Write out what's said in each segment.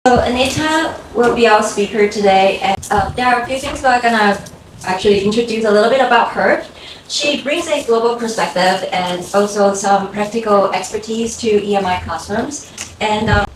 So Annitah will be our speaker today, and there are a few things we're gonna actually introduce a little bit about her. She brings a global perspective and also some practical expertise to EMI classrooms, and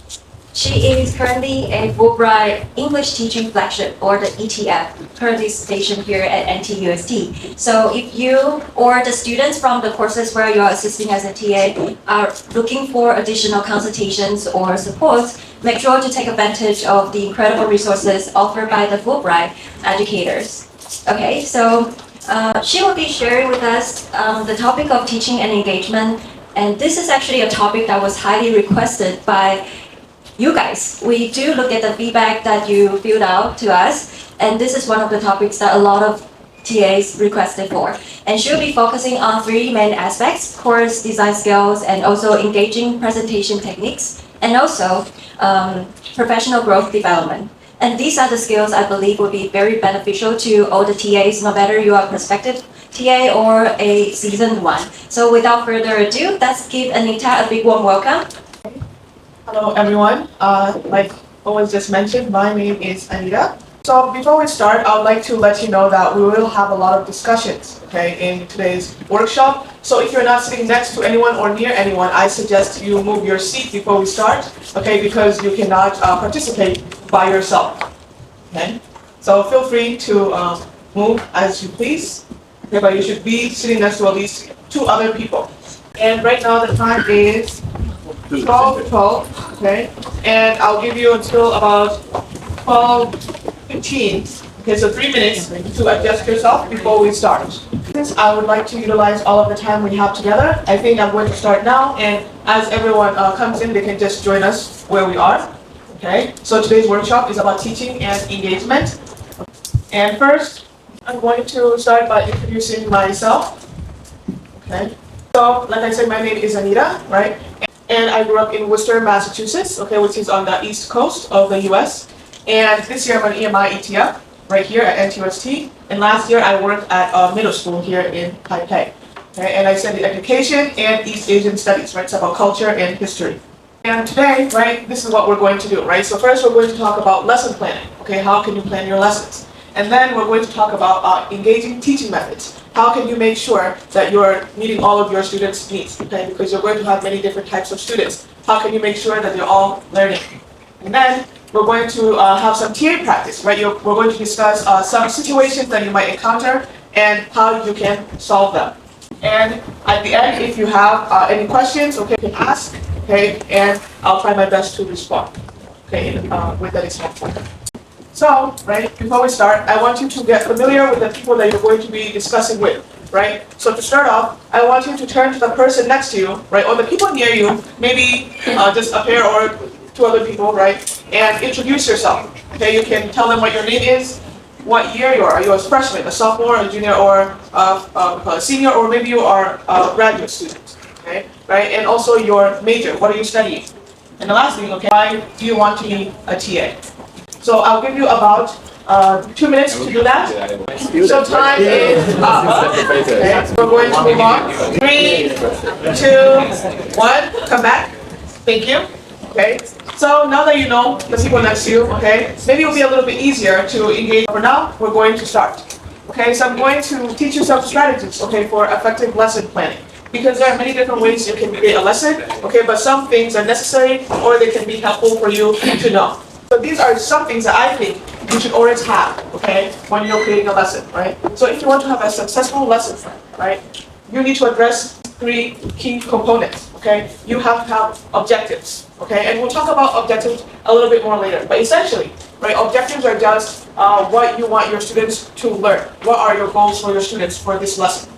she is currently a Fulbright English teaching flagship, or the ETF, currently stationed here at NTUST. So if you or the students from the courses where you are assisting as a TA are looking for additional consultations or support, make sure to take advantage of the incredible resources offered by the Fulbright educators. Okay, so she will be sharing with us the topic of teaching and engagement, and this is actually a topic that was highly requested by you guys. We do look at the feedback that you filled out to us, and this is one of the topics that a lot of TAs requested for. And she'll be focusing on three main aspects: course design skills, and also engaging presentation techniques, and also professional growth development. And these are the skills I believe will be very beneficial to all the TAs, no matter you are a prospective TA or a seasoned one. So without further ado, let's give Annitah a big warm welcome. Hello everyone, like was just mentioned, my name is Annitah. So before we start, I would like to let you know that we will have a lot of discussions, okay, in today's workshop. So if you're not sitting next to anyone or near anyone, I suggest you move your seat before we start, okay, because you cannot participate by yourself, okay? So feel free to move as you please, okay, but you should be sitting next to at least two other people. And right now the time is 12, okay, and I'll give you until about 12:15, okay, so 3 minutes to adjust yourself before we start. Since I would like to utilize all of the time we have together, I think I'm going to start now, and as everyone comes in, they can just join us where we are, okay? So today's workshop is about teaching and engagement. And first, I'm going to start by introducing myself, okay? So, like I said, my name is Annitah, right? And I grew up in Worcester, Massachusetts, okay, which is on the east coast of the US. And this year I'm an EMI TA right here at NTUST. And last year I worked at a middle school here in Taipei. Okay, and I studied education and East Asian studies, right? It's about culture and history. And today, right, this is what we're going to do, right? So first we're going to talk about lesson planning, okay? How can you plan your lessons? And then we're going to talk about engaging teaching methods. How can you make sure that you're meeting all of your students' needs, okay? Because you're going to have many different types of students. How can you make sure that they're all learning? And then we're going to have some TA practice, right? We're going to discuss some situations that you might encounter and how you can solve them. And at the end, if you have any questions, okay, you can ask, okay? And I'll try my best to respond, okay, with that example. So, right, before we start, I want you to get familiar with the people that you're going to be discussing with, right? So to start off, I want you to turn to the person next to you, right, or the people near you, maybe just a pair or two other people, right, and introduce yourself, okay? You can tell them what your name is, what year you are. Are you a freshman, a sophomore, a junior, or a senior, or maybe you are a graduate student, okay, right? And also your major, what are you studying? And the last thing, okay, why do you want to be a TA? So I'll give you about 2 minutes to do that. So time is up. Okay, we're going to move on. 3, 2, 1. Come back. Thank you. Okay. So now that you know the people next to you, okay, maybe it'll be a little bit easier to engage. For now, we're going to start. Okay, so I'm going to teach you some strategies, okay, for effective lesson planning. Because there are many different ways you can create a lesson, okay, but some things are necessary or they can be helpful for you to know. So these are some things that I think you should always have, okay, when you're creating a lesson, right? So if you want to have a successful lesson, right, you need to address 3 key components, okay? You have to have objectives, okay? And we'll talk about objectives a little bit more later. But essentially, right, objectives are just what you want your students to learn. What are your goals for your students for this lesson?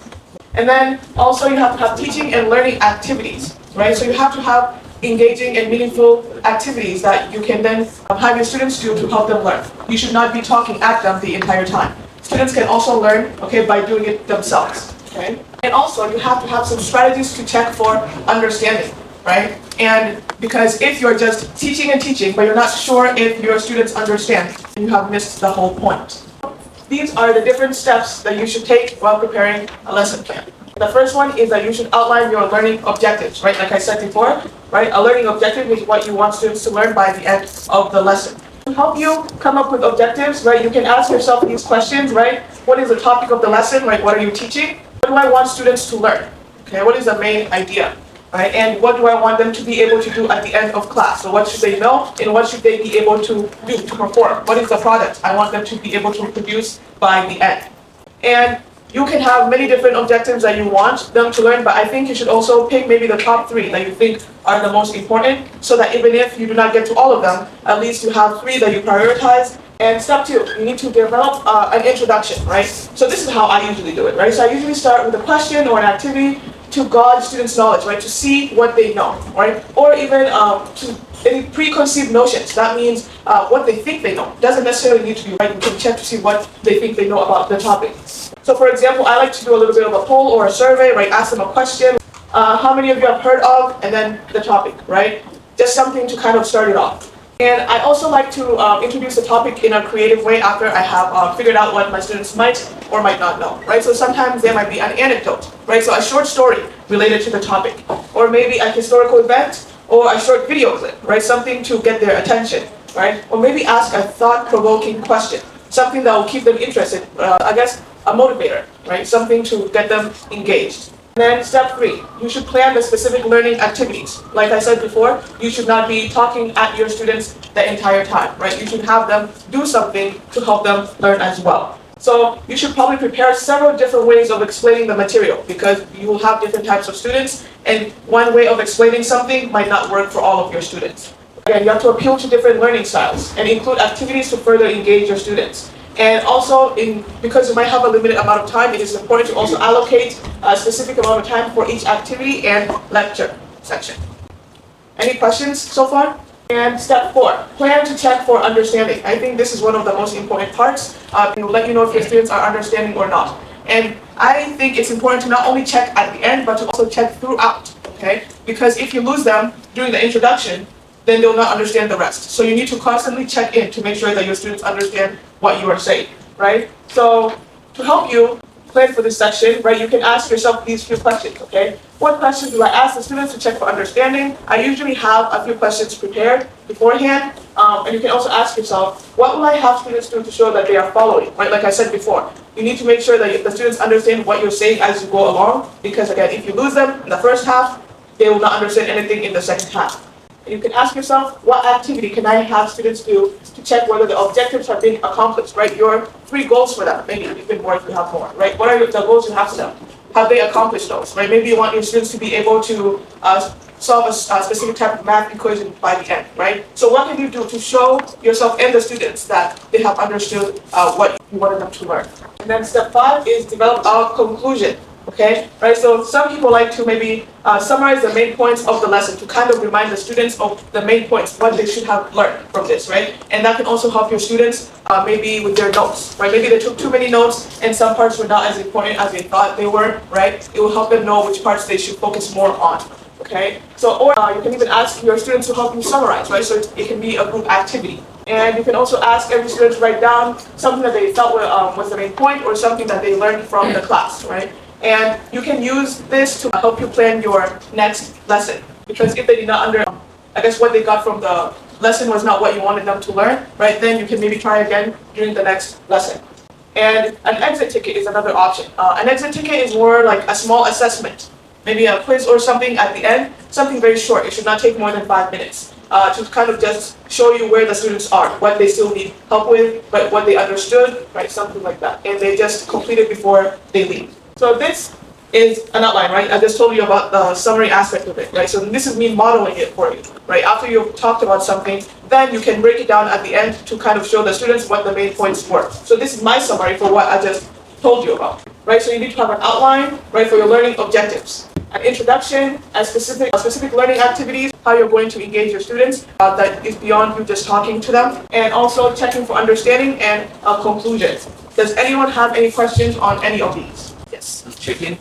And then also you have to have teaching and learning activities, right? So you have to have engaging and meaningful activities that you can then have your students do to help them learn. You should not be talking at them the entire time. Students can also learn, okay, by doing it themselves, okay? And also you have to have some strategies to check for understanding, right? And because if you're just teaching and teaching, but you're not sure if your students understand, you have missed the whole point. These are the different steps that you should take while preparing a lesson plan. The first one is that you should outline your learning objectives, right? Like I said before, right? A learning objective is what you want students to learn by the end of the lesson. To help you come up with objectives, right, you can ask yourself these questions, right? What is the topic of the lesson, right? What are you teaching? What do I want students to learn? Okay, what is the main idea? Right? And what do I want them to be able to do at the end of class? So what should they know and what should they be able to do, to perform? What is the product I want them to be able to produce by the end? And you can have many different objectives that you want them to learn, but I think you should also pick maybe the top 3 that you think are the most important, so that even if you do not get to all of them, at least you have 3 that you prioritize. And step 2, you need to develop an introduction, right? So this is how I usually do it, right? So I usually start with a question or an activity to gauge students' knowledge, right? To see what they know, right? Or even to any preconceived notions. That means what they think they know. Doesn't necessarily need to be right. You can check to see what they think they know about the topic. So for example, I like to do a little bit of a poll or a survey, right? Ask them a question. How many of you have heard of, and then the topic, right? Just something to kind of start it off. And I also like to introduce the topic in a creative way after I have figured out what my students might or might not know, right? So sometimes there might be an anecdote, right? So a short story related to the topic, or maybe a historical event, or a short video clip, right? Something to get their attention, right? Or maybe ask a thought-provoking question, something that will keep them interested, I guess a motivator, right? Something to get them engaged. And then step 3, you should plan the specific learning activities. Like I said before, you should not be talking at your students the entire time, right? You should have them do something to help them learn as well. So you should probably prepare several different ways of explaining the material, because you will have different types of students, and one way of explaining something might not work for all of your students. Again, you have to appeal to different learning styles and include activities to further engage your students. And also, because you might have a limited amount of time, it is important to also allocate a specific amount of time for each activity and lecture section. Any questions so far? And step 4, plan to check for understanding. I think this is one of the most important parts. It will let you know if your students are understanding or not. And I think it's important to not only check at the end, but to also check throughout, okay? Because if you lose them during the introduction, then they'll not understand the rest. So you need to constantly check in to make sure that your students understand what you are saying, right? So to help you plan for this section, right, you can ask yourself these few questions, okay? What questions do I ask the students to check for understanding? I usually have a few questions prepared beforehand, and you can also ask yourself, what will I have students do to show that they are following, right? Like I said before, you need to make sure that the students understand what you're saying as you go along, because again, if you lose them in the first half, they will not understand anything in the second half. You can ask yourself, what activity can I have students do to check whether the objectives are being accomplished, right? Your 3 goals for them, maybe even more if you have more, right? What are the goals you have for them? Have they accomplished those, right? Maybe you want your students to be able to solve a specific type of math equation by the end, right? So what can you do to show yourself and the students that they have understood what you wanted them to learn? And then step 5 is develop a conclusion. Okay, right, so some people like to maybe summarize the main points of the lesson to kind of remind the students of the main points, what they should have learned from this, right? And that can also help your students maybe with their notes, right? Maybe they took too many notes and some parts were not as important as they thought they were, right? It will help them know which parts they should focus more on, okay? So, or you can even ask your students to help you summarize, right? So it can be a group activity. And you can also ask every student to write down something that they thought was the main point or something that they learned from the class, right? And you can use this to help you plan your next lesson. Because if they did not I guess what they got from the lesson was not what you wanted them to learn, right? Then you can maybe try again during the next lesson. And an exit ticket is another option. An exit ticket is more like a small assessment, maybe a quiz or something at the end, something very short. It should not take more than 5 minutes to kind of just show you where the students are, what they still need help with, but what they understood, right? Something like that. And they just complete it before they leave. So this is an outline, right? I just told you about the summary aspect of it, right? So this is me modeling it for you, right? After you've talked about something, then you can break it down at the end to kind of show the students what the main points were. So this is my summary for what I just told you about, right? So you need to have an outline, right, for your learning objectives, an introduction, and specific learning activities, how you're going to engage your students that is beyond you just talking to them, and also checking for understanding and conclusions. Does anyone have any questions on any of these? Yes. Check-in.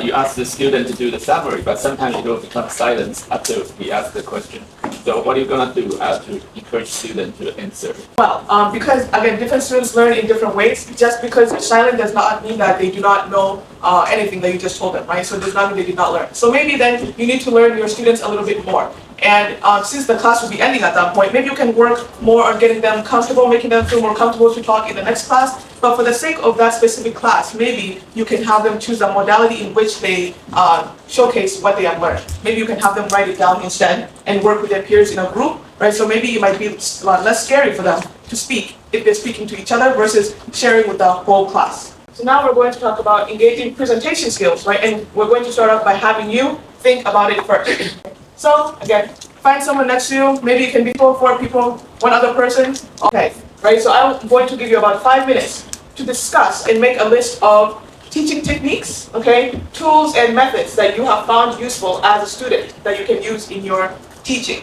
You ask the student to do the summary, but sometimes it will become silence after we ask the question. So what are you gonna do to encourage students to answer? Well, because again, different students learn in different ways. Just because you're silent does not mean that they do not know anything that you just told them, right? So it does not mean they did not learn. So maybe then you need to learn your students a little bit more. And since the class will be ending at that point, maybe you can work more on getting them comfortable, making them feel more comfortable to talk in the next class. But for the sake of that specific class, maybe you can have them choose a modality in which they showcase what they have learned. Maybe you can have them write it down instead and work with their peers in a group, right? So maybe it might be a lot less scary for them to speak if they're speaking to each other versus sharing with the whole class. So now we're going to talk about engaging presentation skills, right? And we're going to start off by having you think about it first. So again, find someone next to you. Maybe it can be 4 people, one other person. Okay, right? So I'm going to give you about 5 minutes to discuss and make a list of teaching techniques, okay, tools and methods that you have found useful as a student that you can use in your teaching.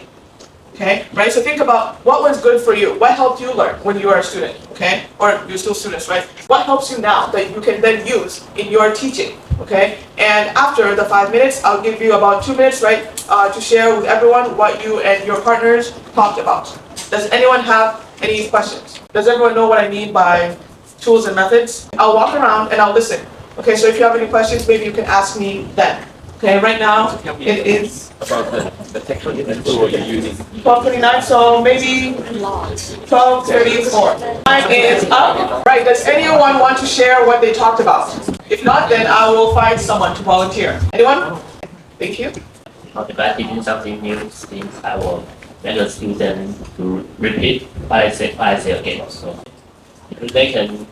Okay, right? So think about what was good for you. What helped you learn when you were a student, okay? Or you're still students, right? What helps you now that you can then use in your teaching, okay? And after the 5 minutes, I'll give you about 2 minutes, right, to share with everyone what you and your partners talked about. Does anyone have any questions? Does everyone know what I mean by tools and methods? I'll walk around and I'll listen. Okay, so if you have any questions, maybe you can ask me then. Okay, right now it is About the technical tool you're using. 12:29, so maybe 12:34. Time is up. Right, does anyone want to share what they talked about? If not, then I will find someone to volunteer. Anyone? Thank you. If I'm teaching something new, things I will let the student to repeat what I say again. So if they can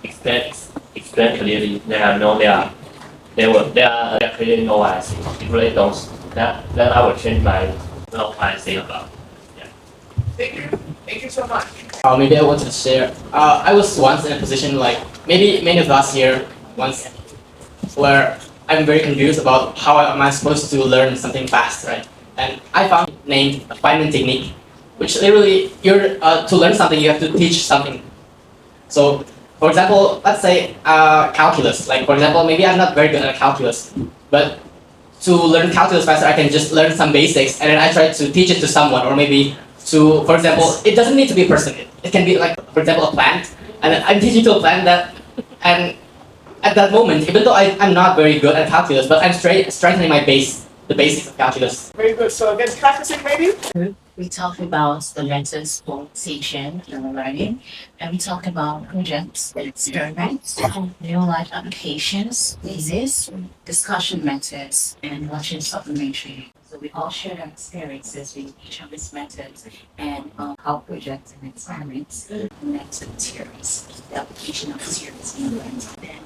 explain clearly, they clearly know what I say. If they don't, then I will change my what I say about. Yeah. Thank you so much. Maybe I wanted to share. I was once in a position like maybe many of us here once, where I'm very confused about how am I supposed to learn something fast, right? And I found named a Feynman technique, which literally to learn something you have to teach something. So, for example, let's say calculus. Like for example, maybe I'm not very good at calculus, but to learn calculus faster, I can just learn some basics and then I try to teach it to someone, or maybe to, for example, it doesn't need to be a person. It can be like, for example, a plant, and I'm teaching to a plant that, and at that moment, even though I'm not very good at calculus, but I'm strengthening the basics of calculus. Very good. So again, practicing maybe? We talk about the methods for teaching and learning, and we talk about projects, experiments, real-life applications, quizzes, discussion methods, and watching supplementary. So we all share our experiences with each of these methods and how projects and experiments connect to theories, the application of theories in learning. Then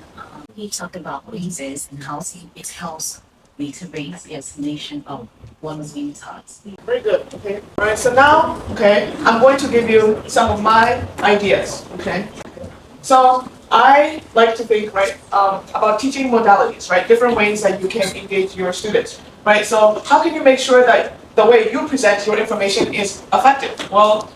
we talk about quizzes and how it helps me to raise the estimation of what was being taught. Very good. Okay. All right. So now, okay, I'm going to give you some of my ideas. Okay. So I like to think, right, about teaching modalities, right, different ways that you can engage your students, right. So how can you make sure that the way you present your information is effective? Well,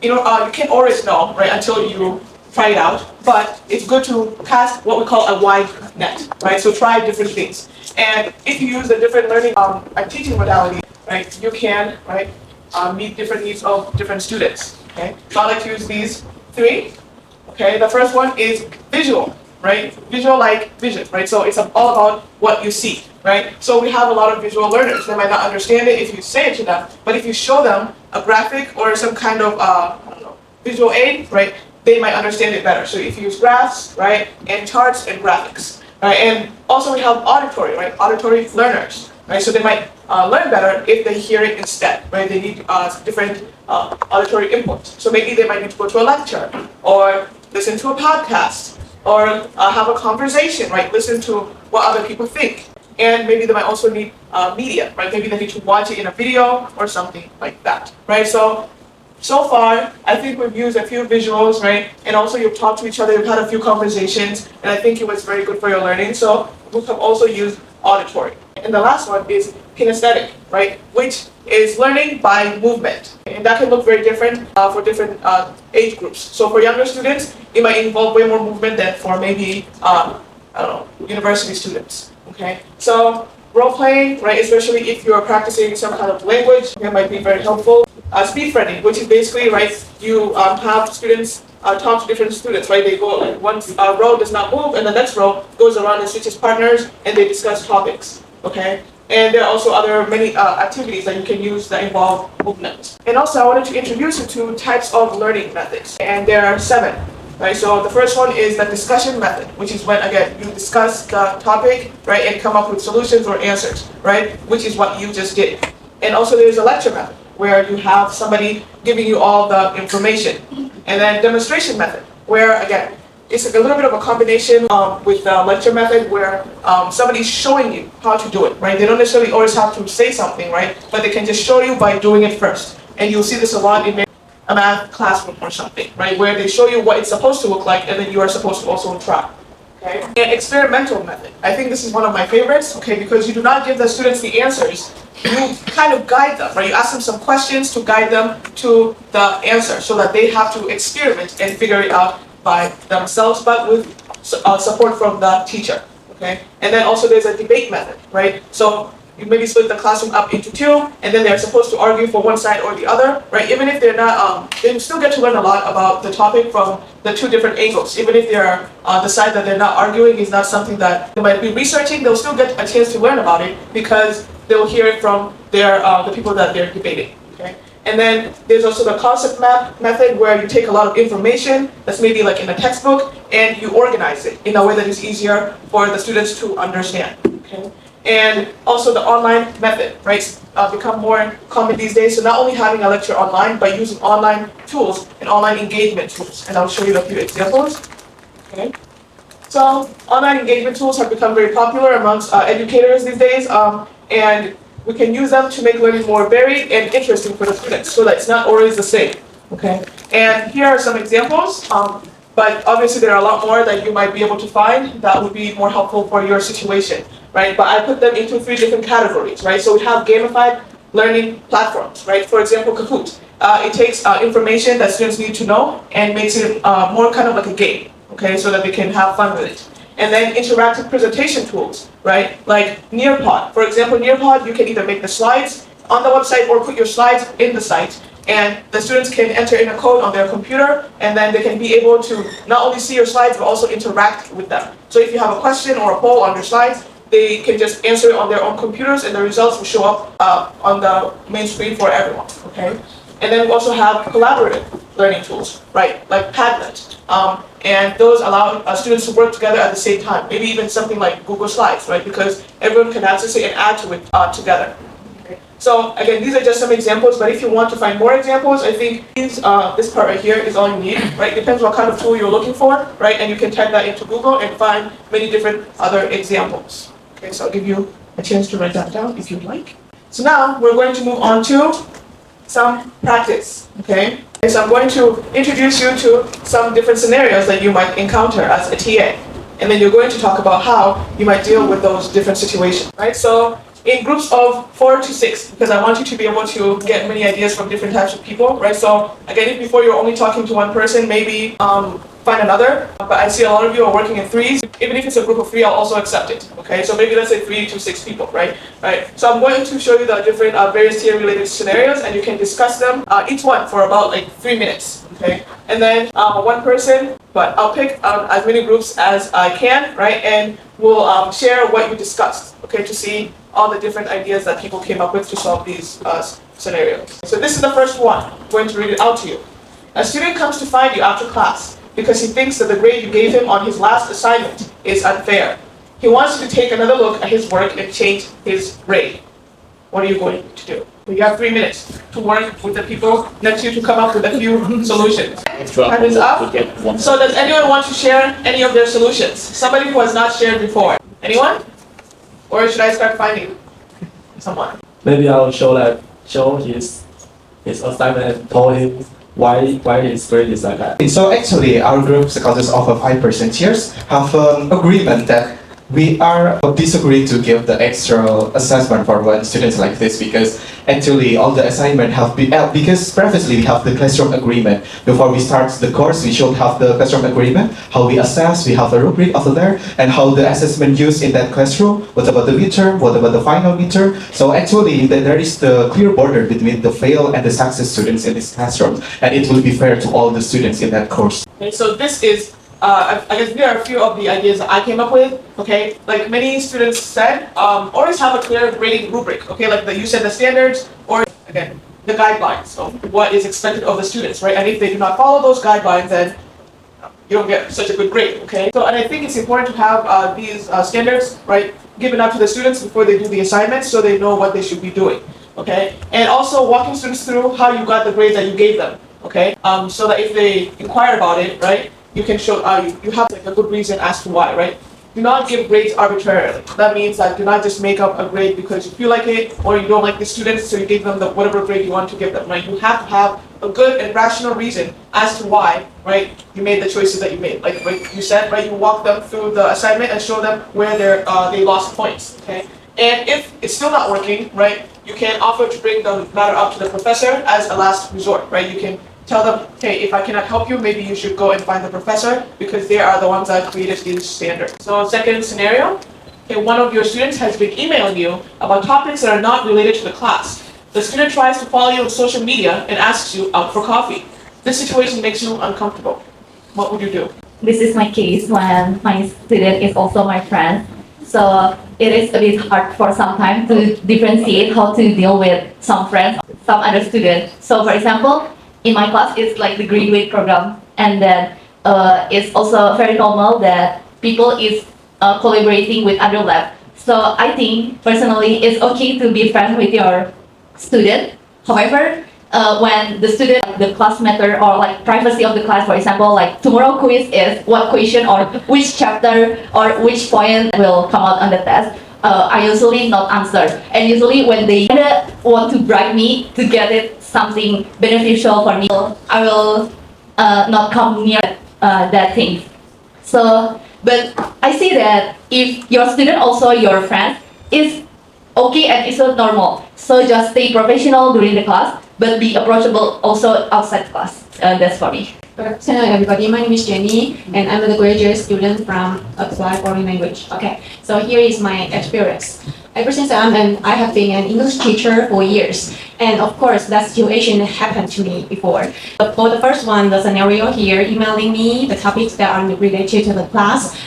you can't always know, right, until you try it out. But it's good to cast what we call a wide net, right. So try different things. And if you use a different learning and teaching modality, right, you can, right, meet different needs of different students. Okay, so I like to use these 3. Okay, the first one is visual, right? Visual like vision, right? So it's all about what you see, right? So we have a lot of visual learners. They might not understand it if you say it to them, but if you show them a graphic or some kind of visual aid, right, they might understand it better. So if you use graphs, right, and charts and graphics. Right, and also we have auditory, right? Auditory learners, right? So they might learn better if they hear it instead, right? They need different auditory inputs. So maybe they might need to go to a lecture, or listen to a podcast, or have a conversation, right? Listen to what other people think. And maybe they might also need media, right? Maybe they need to watch it in a video or something like that, right? So far, I think we've used a few visuals, right? And also you've talked to each other, you've had a few conversations, and I think it was very good for your learning. So we have also used auditory. And the last one is kinesthetic, right? Which is learning by movement. And that can look very different for different age groups. So for younger students, it might involve way more movement than for maybe, university students, okay? So role playing, right? Especially if you're practicing some kind of language, it might be very helpful. Speed friending, which is basically, right, you have students talk to different students, right? They go, like, one row does not move, and the next row goes around and switches partners, and they discuss topics, okay? And there are also other many activities that you can use that involve movement. And also, I wanted to introduce you to types of learning methods, and there are 7. Right, so the first one is the discussion method, which is when, again, you discuss the topic, right, and come up with solutions or answers, right, which is what you just did. And also there's a lecture method, where you have somebody giving you all the information. And then demonstration method, where, again, it's a little bit of a combination with the lecture method, where somebody's showing you how to do it, right? They don't necessarily always have to say something, right, but they can just show you by doing it first. And you'll see this a lot in a math classroom or something, right, where they show you what it's supposed to look like, and then you are supposed to also try. Okay? And experimental method. I think this is one of my favorites, okay, because you do not give the students the answers, you kind of guide them, right? You ask them some questions to guide them to the answer, so that they have to experiment and figure it out by themselves, but with support from the teacher. Okay? And then also there's a debate method, right? So you maybe split the classroom up into 2, and then they're supposed to argue for one side or the other, right? Even if they're not, they still get to learn a lot about the topic from the 2 different angles. Even if they're the side that they're not arguing is not something that they might be researching, they'll still get a chance to learn about it because they'll hear it from their the people that they're debating. Okay? And then there's also the concept map method, where you take a lot of information that's maybe like in a textbook and you organize it in a way that is easier for the students to understand. Okay? And also the online method, right, become more common these days. So not only having a lecture online, but using online tools and online engagement tools. And I'll show you a few examples. Okay. So online engagement tools have become very popular amongst educators these days, and we can use them to make learning more varied and interesting for the students, so that it's not always the same. Okay. And here are some examples. But obviously there are a lot more that you might be able to find that would be more helpful for your situation, right? But I put them into 3 different categories, right? So we have gamified learning platforms, right? For example, Kahoot. It takes information that students need to know and makes it more kind of like a game, okay? So that they can have fun with it. And then interactive presentation tools, right? Like Nearpod. For example, Nearpod, you can either make the slides on the website or put your slides in the site. And the students can enter in a code on their computer, and then they can be able to not only see your slides, but also interact with them. So if you have a question or a poll on your slides, they can just answer it on their own computers, and the results will show up on the main screen for everyone, okay? And then we also have collaborative learning tools, right, like Padlet. And those allow students to work together at the same time, maybe even something like Google Slides, right, because everyone can access it and add to it together. So again, these are just some examples, but if you want to find more examples, I think this part right here is all you need, right? Depends what kind of tool you're looking for, right? And you can type that into Google and find many different other examples. Okay, so I'll give you a chance to write that down if you'd like. So now we're going to move on to some practice, okay? So I'm going to introduce you to some different scenarios that you might encounter as a TA. And then you're going to talk about how you might deal with those different situations, right? So in groups of 4 to 6, because I want you to be able to get many ideas from different types of people, right? So again, if before you're only talking to one person, maybe find another. But I see a lot of you are working in 3s. Even if it's a group of 3, I'll also accept it. Okay, so maybe let's say 3 to 6 people, right? Right. So I'm going to show you the different various TA-related scenarios, and you can discuss them each one for about like 3 minutes. Okay, and then one person, but I'll pick as many groups as I can, right? And we'll share what you discussed. Okay, to see all the different ideas that people came up with to solve these scenarios. So this is the first one. I'm going to read it out to you. A student comes to find you after class because he thinks that the grade you gave him on his last assignment is unfair. He wants you to take another look at his work and change his grade. What are you going to do? You have 3 minutes to work with the people next to you to come up with a few solutions. Time is up. So does anyone want to share any of their solutions? Somebody who has not shared before. Anyone? Or should I start finding someone? Maybe I'll show his assignment and told him why his grade is like that. So actually, our group consists of 5 persons have an agreement that we are disagree to give the extra assessment for one students like this because Actually, all the assignment have been, because previously we have the classroom agreement. Before we start the course, we should have the classroom agreement, how we assess, we have a rubric over there, and how the assessment used in that classroom, what about the midterm, what about the final midterm. So actually, there is the clear border between the fail and the success students in this classroom, and it will be fair to all the students in that course. Okay, so this is, I guess there are a few of the ideas that I came up with, okay? Like many students said, always have a clear grading rubric, okay? Like you said, the standards, or again, the guidelines of what is expected of the students, right? And if they do not follow those guidelines, then you don't get such a good grade, okay? So, and I think it's important to have these standards, right, given out to the students before they do the assignments so they know what they should be doing, okay? And also walking students through how you got the grades that you gave them, okay? So that if they inquire about it, right, you can show, you have like a good reason as to why, right? Do not give grades arbitrarily. That means that do not just make up a grade because you feel like it or you don't like the students, so you give them the whatever grade you want to give them, right? You have to have a good and rational reason as to why, right, you made the choices that you made. Like you said, right, you walk them through the assignment and show them where they lost points, okay? And if it's still not working, right, you can offer to bring the matter up to the professor as a last resort, right? You can tell them, hey, if I cannot help you, maybe you should go and find the professor because they are the ones that created these standards. So second scenario, okay, one of your students has been emailing you about topics that are not related to the class. The student tries to follow you on social media and asks you out for coffee. This situation makes you uncomfortable. What would you do? This is my case when my student is also my friend. So it is a bit hard for some time to differentiate how to deal with some friends, some other students. So for example, in my class, it's like the graduate program, and then it's also very normal that people is collaborating with other lab. So I think personally, it's okay to be friends with your student. However, when the student, the class matter or like privacy of the class, for example, like tomorrow quiz is what question or which chapter or which point will come out on the test. I usually not answer, and usually when they want to bribe me to get it something beneficial for me, I will not come near that thing. So, but I see that if your student also your friend, it's okay and it's so normal. So just stay professional during the class, but be approachable also outside class. That's for me. Hello everybody, my name is Jenny and I'm a graduate student from Applied Foreign Language. Okay, so here is my experience. Ever since I have been an English teacher for years, and of course that situation happened to me before. But for the first one, the scenario here, emailing me the topics that are related to the class,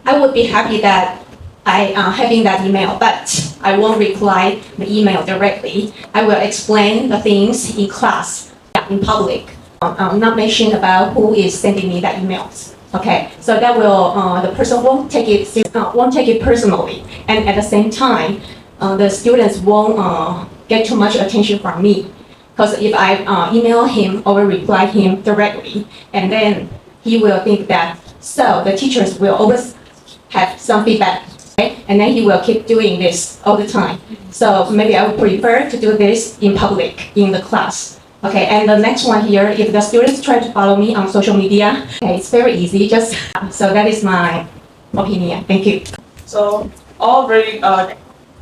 I would be happy that I having that email, but I won't reply the email directly. I will explain the things in class, in public. Not mention about who is sending me that emails. Okay, so that will the person won't take it personally, and at the same time, the students won't get too much attention from me, because if I email him or reply him directly, and then he will think that so the teachers will always have some feedback, right? And then he will keep doing this all the time. So maybe I would prefer to do this in public in the class. Okay, and the next one here, if the students try to follow me on social media, okay, it's very easy, just, so that is my opinion. Thank you. So all very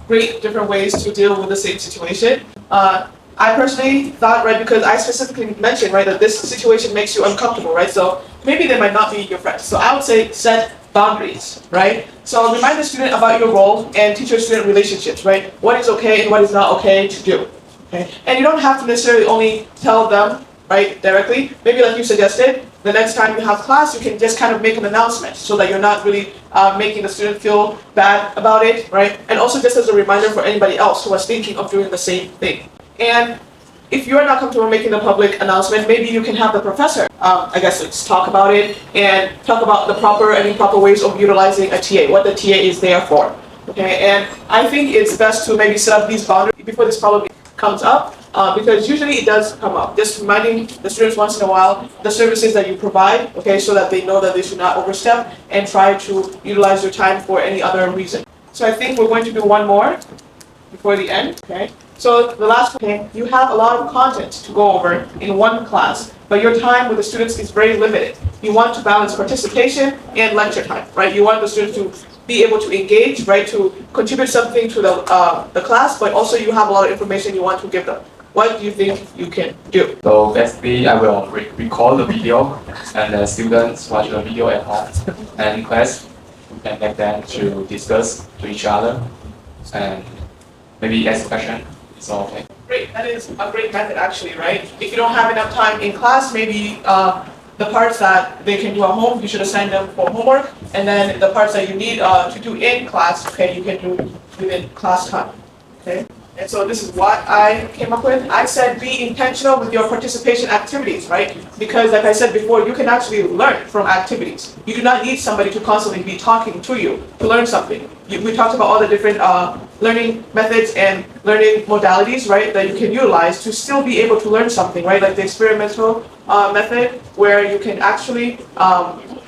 great different ways to deal with the same situation. I personally thought, right, because I specifically mentioned, right, that this situation makes you uncomfortable, right? So maybe they might not be your friends. So I would say set boundaries, right? So remind the student about your role and teacher-student relationships, right? What is okay and what is not okay to do. Okay. And you don't have to necessarily only tell them, right, directly. Maybe like you suggested, the next time you have class, you can just kind of make an announcement so that you're not really making the student feel bad about it, right? And also just as a reminder for anybody else who was thinking of doing the same thing. And if you're not comfortable making the public announcement, maybe you can have the professor, I guess, let's talk about it and talk about the proper ways of utilizing a TA, what the TA is there for. Okay, and I think it's best to maybe set up these boundaries before this problem comes up, because usually it does come up. Just reminding the students once in a while the services that you provide, okay, so that they know that they should not overstep and try to utilize their time for any other reason. So I think we're going to do one more before the end, okay? So the last one, okay, you have a lot of content to go over in one class, but your time with the students is very limited. You want to balance participation and lecture time, right? You want the students to be able to engage, right, to contribute something to the class, but also you have a lot of information you want to give them. What do you think you can do? So basically, I will record the video, and the students watch the video at home, and in class, we can make them to discuss to each other, and maybe ask question. It's all okay. Great, that is a great method actually, right? If you don't have enough time in class, maybe the parts that they can do at home, you should assign them for homework, and then the parts that you need to do in class, okay, you can do within class time, okay? And so this is what I came up with. I said be intentional with your participation activities, right? Because like I said before, you can actually learn from activities. You do not need somebody to constantly be talking to you to learn something. We talked about all the different learning methods and learning modalities, right, that you can utilize to still be able to learn something, right? Like the experimental method where you can actually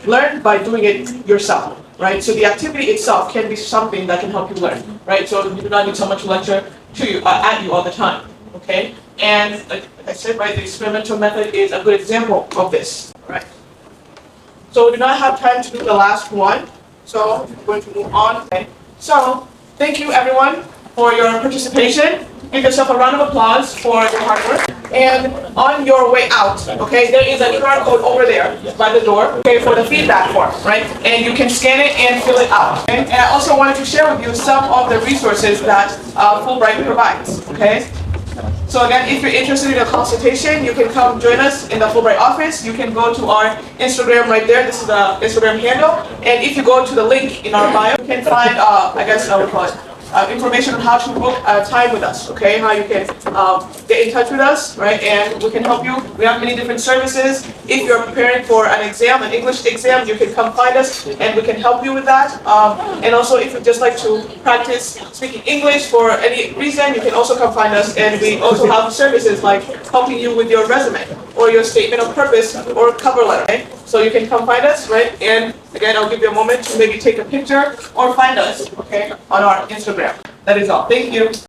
learn by doing it yourself, right? So the activity itself can be something that can help you learn, right? So you do not need someone to lecture to you, at you all the time, okay? And like I said, right, the experimental method is a good example of this, right? So we do not have time to do the last one, so we're going to move on. Okay? So thank you everyone for your participation. Give yourself a round of applause for your hard work. And on your way out, okay, there is a QR code over there by the door, okay, for the feedback form, right? And you can scan it and fill it out. Okay? And I also wanted to share with you some of the resources that Fulbright provides, okay? So again, if you're interested in a consultation, you can come join us in the Fulbright office. You can go to our Instagram right there. This is the Instagram handle. And if you go to the link in our bio, you can find, I guess I would call it, information on how to book time with us, okay? How you can get in touch with us, right? And we can help you. We have many different services. If you're preparing for an exam, an English exam, you can come find us and we can help you with that. And also if you'd just like to practice speaking English for any reason, you can also come find us. And we also have services like helping you with your resume or your statement of purpose or cover letter, right? So you can come find us, right? And again, I'll give you a moment to maybe take a picture or find us, okay, on our Instagram. That is all. Thank you.